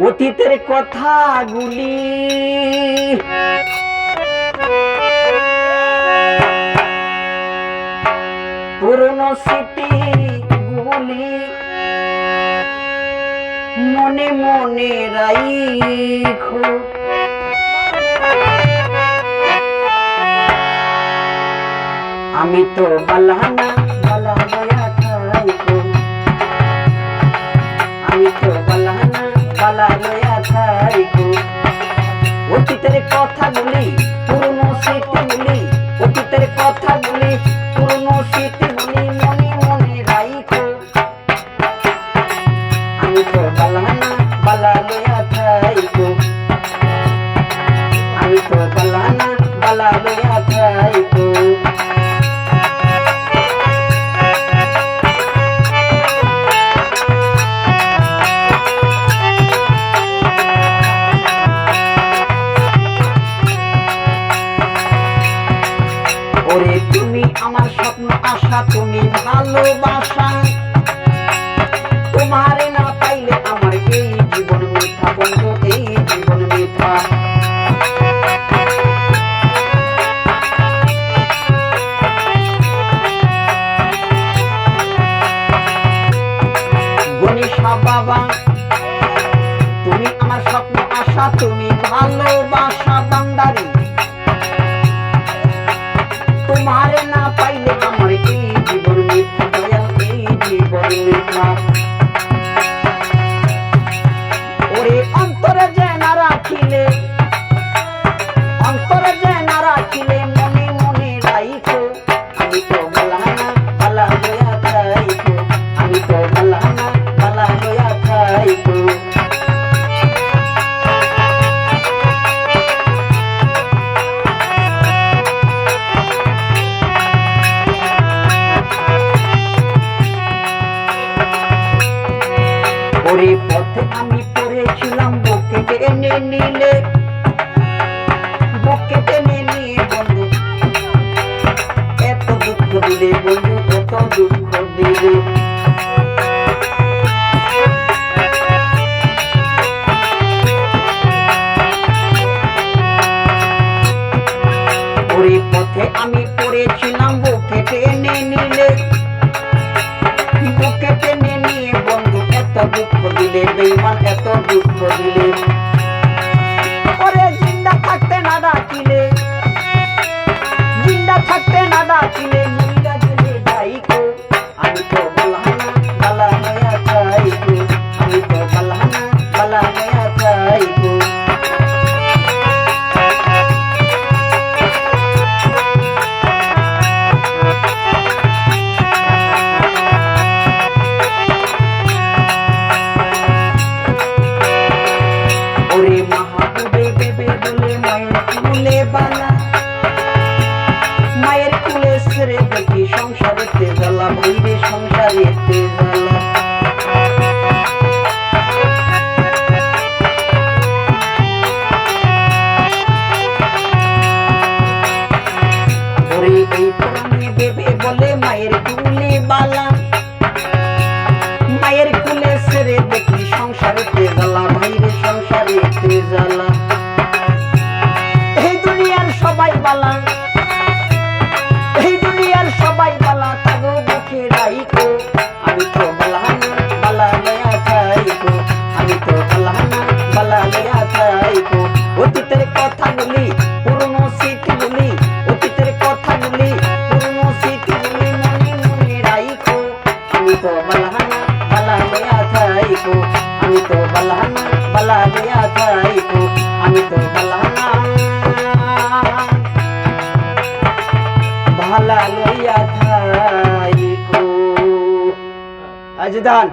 অতীতের কথাগুলি পুরনো স্মৃতিগুলি মনে মনে রাখো, আমি তো বালানা বালা দয়া থাইকো, আমি তো বালানা বালা দয়া থাইকো। অতীতের কথাগুলি পুরনো স্মৃতিগুলি, অতীতের কথাগুলি পুরনো স্মৃতিগুলি মনে মনে রাখো, আমি তো বালানা বালা দয়া থাইকো, আমি তো বালানা বালা দয়া থাইকো। ওরে তুমি আমার স্বপ্ন আশা, তুমি ভালোবাসা, তোমারে না পাইলে আমার এই জীবন মিথ্যা বন্ধু, এই জীবন মিথ্যা। গণেশা বাবা তুমি আমার স্বপ্ন আশা, তুমি ভালোবাসা বান্দারি, তোমারে না পাইলে আমার এই জীবন মিথ্যা, দয়াল এই জীবন মিথ্যা। ওরে অন্তরে যে না রাখিলে, অন্তরে যে না রাখিলে মনে মনে রাখো, আমি তো বালানা বালা দয়া থাইকো, আমি তো বালানা বালা দয়া থাইকো। ওরে পথে আমি পড়েছিলাম, বুকে টেনে নিলে, বুকে টেনে নিয়ে বন্ধু এত দুঃখ দিলে, বন্ধু কত দুঃখ দিলে। ওরে পথে আমি পড়েছিলাম, বুকে টেনে নিলে, বুকে টেনে নিয়ে বন্ধু এত দুঃখ দিলে, বেঈমান এত দুঃখ দিলে। ওরে জিন্দা থাকতে না ডাকিলে, জিন্দা থাকতে না ডাকিলে মইরা গেলে ডাইকো, আমি তো বালানা বালা দয়া থাইকো, আমি তো বালানা বালা দয়া থাইকো। ওরে মাহবুবে বেবে বলে মায়ের কুলে বালা, মায়ের কুলে ছেড়ে দেখি সংসারেতে জ্বালা, ভাইরে সংসারেতে জ্বালা। ওরে এই প্রাণে বেবে বলে মায়ের কুলে বালা, মায়ের কুলে ছেড়ে দেখি সংসারেতে জ্বালা, ভাইরে সংসারেতে জ্বালা। এই দুনিয়ার সবাই বালা, এই দুনিয়ার সবাই বালা, তাগো বুকে রাইকো, আমি তো বালানা বালা দয়া থাইকো, আমি তো বালানা বালা দয়া থাইকো। অতীতের কথাগুলি পুরনো স্মৃতিগুলি, অতীতের কথাগুলি পুরনো স্মৃতিগুলি মনে মনে রাইকো, আমি তো বালানা বালা দয়া থাইকো, আমি তো বালানা বালা দয়া থাইকো, আমি তো বালানা ভালা লইয়া থাইকো। আজিদান